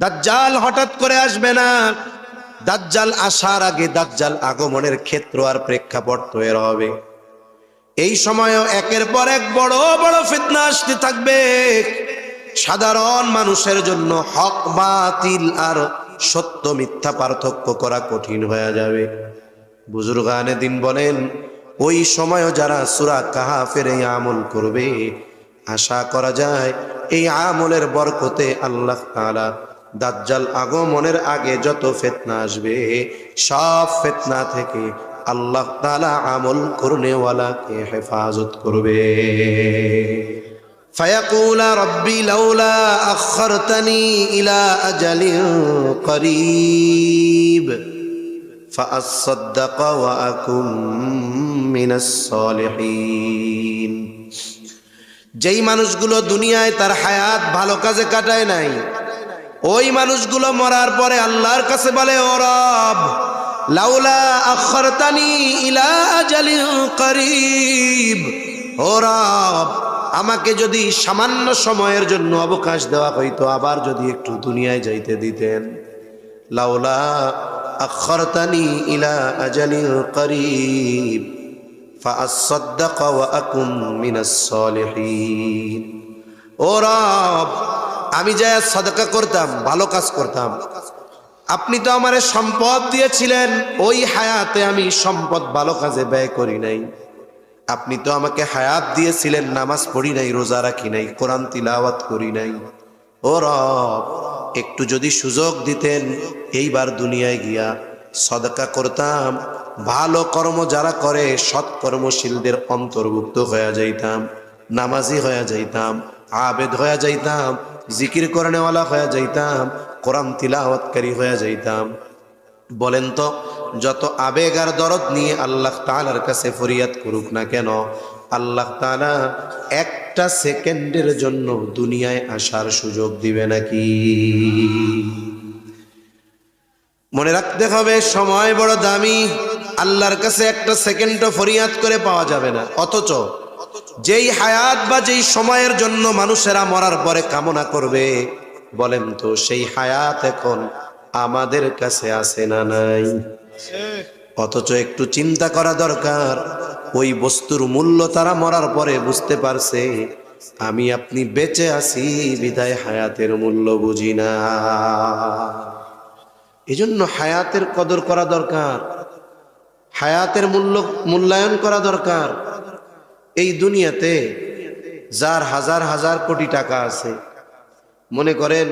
দাজ্জাল হঠাৎ করে আসবে না। দাজ্জাল আসার আগে দাজ্জাল আগমনের ক্ষেত্র আর প্রেক্ষাপট তৈরি হবে। এই সময়ও একের পর এক বড় বড় ফিতনা আসতে থাকবে। সাধারণ মানুষের জন্য হক বাতিল আর সত্য মিথ্যা পার্থক্য করা কঠিন হয়ে যাবে। বুজুর্গানে দিন বলেন, ওই সময়ও যারা সূরা কাহাফের এই আমল করবে, আশা করা যায় এই আমলের বরকতে আল্লাহ তাআলা দাজ্জাল আগমনের আগে যত ফিতনা আসবে সব ফিতনা থেকে আল্লাহ তাআলা আমল করনেওয়ালাকে হেফাজত করবে। ফায়াকুলা রব্বি লাউলা আখখারতানি ইলা আজালিন করিব ফাআসাদ্দাক ওয়া আকুম মিনাস সালিহিন। যেই মানুষগুলো দুনিয়ায় তার হায়াত ভালো কাজে কাটায় নাই, ওই মানুষগুলো মরার পরে আল্লাহর কাছে বলে, ও রব, লাউলা আখখারতানি ইলা আজালিন করিব, ও রব, আমাকে যদি সামান্য সময়ের জন্য অবকাশ দেওয়া হইতো, আবার যদি একটু দুনিয়ায় যাইতে দিতেন। লাউলা আখখারতানি ইলা আজালিন করিব ফাআসাদ্দাক ওয়া আকুম মিনাস সালিহিন। ও রব, আমি যা সাদকা করতাম, ভালো কাজ করতাম, আপনি তো আমারে সম্পদ দিয়েছিলেন, ওই হায়াতে আমি সম্পদ ভালো কাজে ব্যয় করি নাই। আপনি তো আমাকে হায়াত দিয়েছিলেন, নামাজ পড়ি নাই, রোজা রাখি নাই, কোরআন তিলাওয়াত করি নাই। ও রব, একটু যদি সুযোগ দিতেন, এইবার দুনিয়ায় গিয়া সাদকা করতাম, ভালো কর্ম যারা করে সৎকর্মশীলদের অন্তর্ভুক্ত হয়ে যাইতাম, নামাজি হয়ে যাইতাম, আবেদ হয়ে যাইতাম, জিকির করনেওয়ালা হয়ে যাইতাম, কোরআন তিলাওয়াতকারী হয়ে যাইতাম। বলেন তো, যত আবেগ আর দরদ নিয়ে আল্লাহ তাআলার কাছে ফরিয়াদ করুক না কেন, আল্লাহ তাআলা একটা সেকেন্ডের জন্য দুনিয়ায় আসার সুযোগ দিবে নাকি? মনে রাখতে হবে, সময় বড় দামি। আল্লাহর কাছে একটা সেকেন্ডও ফরিয়াদ করে পাওয়া যাবে না। অথচ যেই হায়াত বা যেই সময়ের জন্য মানুষেরা মরার পরে কামনা করবে, বলেন তো সেই হায়াত এখন আমাদের কাছে আছে না নাই? অথচ একটু চিন্তা করা দরকার, ওই বস্তুর মূল্য তারা মরার পরে বুঝতে পারছে। আমি আপনি বেঁচে আছি বিধায় হায়াতের মূল্য বুঝি না। এজন্য হায়াতের কদর করা দরকার, হায়াতের মূল্যায়ন করা দরকার। এই দুনিয়াতে যার হাজার হাজার কোটি টাকা আছে, মনে করেন